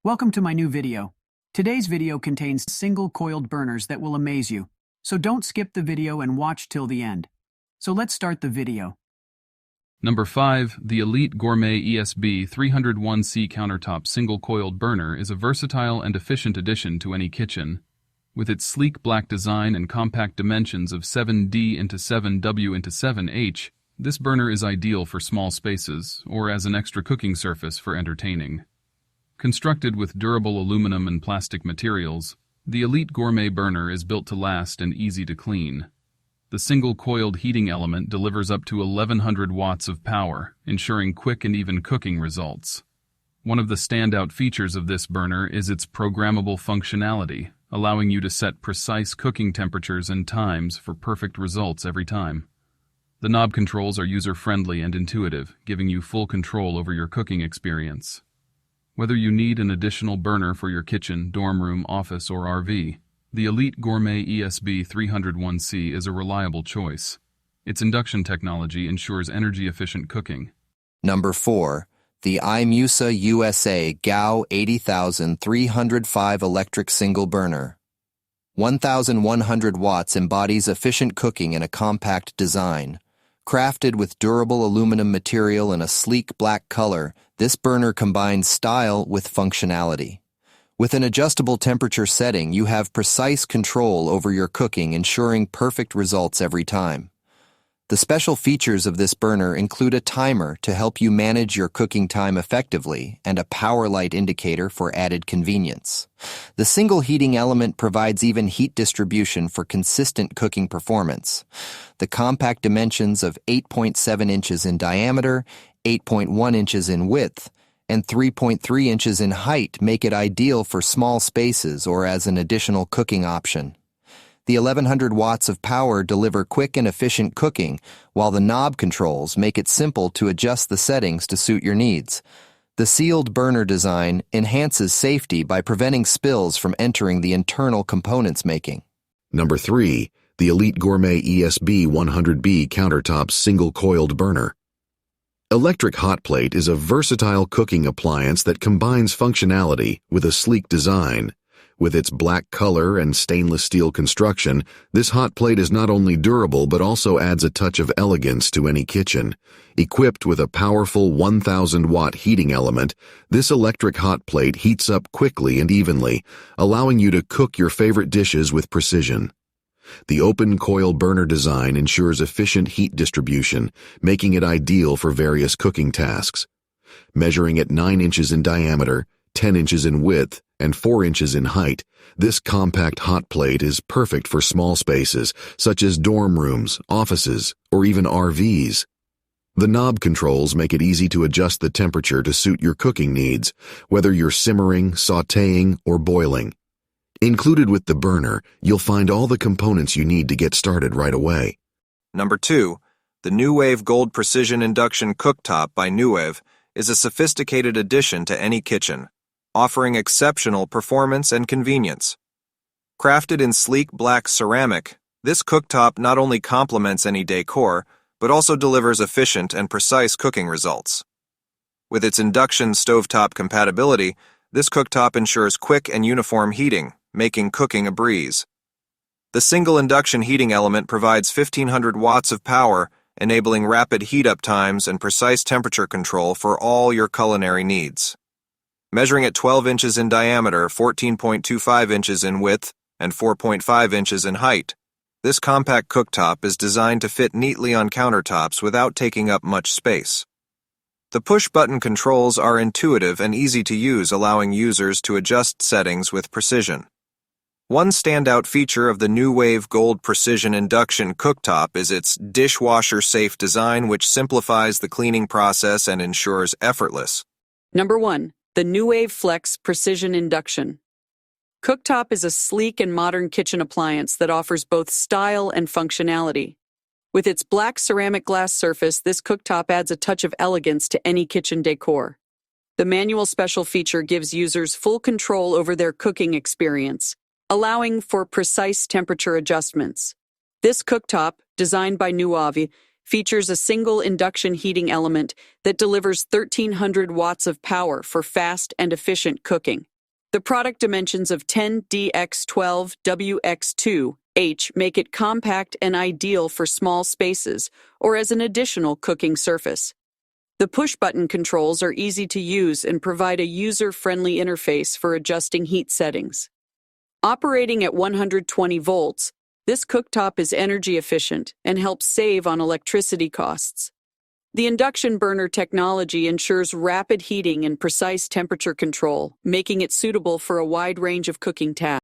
Welcome to my new video. Today's video contains single coiled burners that will amaze you, so don't skip the video and watch till the end. So let's start the video. Number 5. The Elite Gourmet ESB 301C Countertop Single Coiled Burner is a versatile and efficient addition to any kitchen. With its sleek black design and compact dimensions of 7D into 7W into 7H, this burner is ideal for small spaces or as an extra cooking surface for entertaining. Constructed with durable aluminum and plastic materials, the Elite Gourmet burner is built to last and easy to clean. The single-coiled heating element delivers up to 1100 watts of power, ensuring quick and even cooking results. One of the standout features of this burner is its programmable functionality, allowing you to set precise cooking temperatures and times for perfect results every time. The knob controls are user-friendly and intuitive, giving you full control over your cooking experience. Whether you need an additional burner for your kitchen, dorm room, office, or RV, the Elite Gourmet ESB 301C is a reliable choice. Its induction technology ensures energy-efficient cooking. Number 4. The iMusa USA GAO 80305 Electric Single Burner. 1,100 watts embodies efficient cooking in a compact design. Crafted with durable aluminum material and a sleek black color, this burner combines style with functionality. With an adjustable temperature setting, you have precise control over your cooking, ensuring perfect results every time. The special features of this burner include a timer to help you manage your cooking time effectively and a power light indicator for added convenience. The single heating element provides even heat distribution for consistent cooking performance. The compact dimensions of 8.7 inches in diameter, 8.1 inches in width, and 3.3 inches in height make it ideal for small spaces or as an additional cooking option. The 1100 watts of power deliver quick and efficient cooking, while the knob controls make it simple to adjust the settings to suit your needs. The sealed burner design enhances safety by preventing spills from entering the internal components making. Number 3. The Elite Gourmet ESB 100B Countertop Single Coiled Burner. Electric hot plate is a versatile cooking appliance that combines functionality with a sleek design. With its black color and stainless steel construction, this hot plate is not only durable but also adds a touch of elegance to any kitchen. Equipped with a powerful 1,000-watt heating element, this electric hot plate heats up quickly and evenly, allowing you to cook your favorite dishes with precision. The open coil burner design ensures efficient heat distribution, making it ideal for various cooking tasks. Measuring at 9 inches in diameter, 10 inches in width, and 4 inches in height, this compact hot plate is perfect for small spaces such as dorm rooms, offices, or even RVs. The knob controls make it easy to adjust the temperature to suit your cooking needs, whether you're simmering, sautéing, or boiling. Included with the burner, you'll find all the components you need to get started right away. Number 2. The Newwave Gold Precision Induction Cooktop by Newwave is a sophisticated addition to any kitchen, offering exceptional performance and convenience. Crafted in sleek black ceramic, this cooktop not only complements any decor, but also delivers efficient and precise cooking results. With its induction stovetop compatibility, this cooktop ensures quick and uniform heating, making cooking a breeze. The single induction heating element provides 1,500 watts of power, enabling rapid heat-up times and precise temperature control for all your culinary needs. Measuring at 12 inches in diameter, 14.25 inches in width, and 4.5 inches in height, this compact cooktop is designed to fit neatly on countertops without taking up much space. The push-button controls are intuitive and easy to use, allowing users to adjust settings with precision. One standout feature of the Newwave Gold Precision Induction Cooktop is its dishwasher-safe design, which simplifies the cleaning process and ensures effortless. Number 1. The Newwave Flex Precision Induction Cooktop is a sleek and modern kitchen appliance that offers both style and functionality. With its black ceramic glass surface, this cooktop adds a touch of elegance to any kitchen decor. The manual special feature gives users full control over their cooking experience, allowing for precise temperature adjustments. This cooktop, designed by Newwave, features a single induction heating element that delivers 1,300 watts of power for fast and efficient cooking. The product dimensions of 10dx12wx2h make it compact and ideal for small spaces or as an additional cooking surface. The push-button controls are easy to use and provide a user-friendly interface for adjusting heat settings. Operating at 120 volts, this cooktop is energy efficient and helps save on electricity costs. The induction burner technology ensures rapid heating and precise temperature control, making it suitable for a wide range of cooking tasks.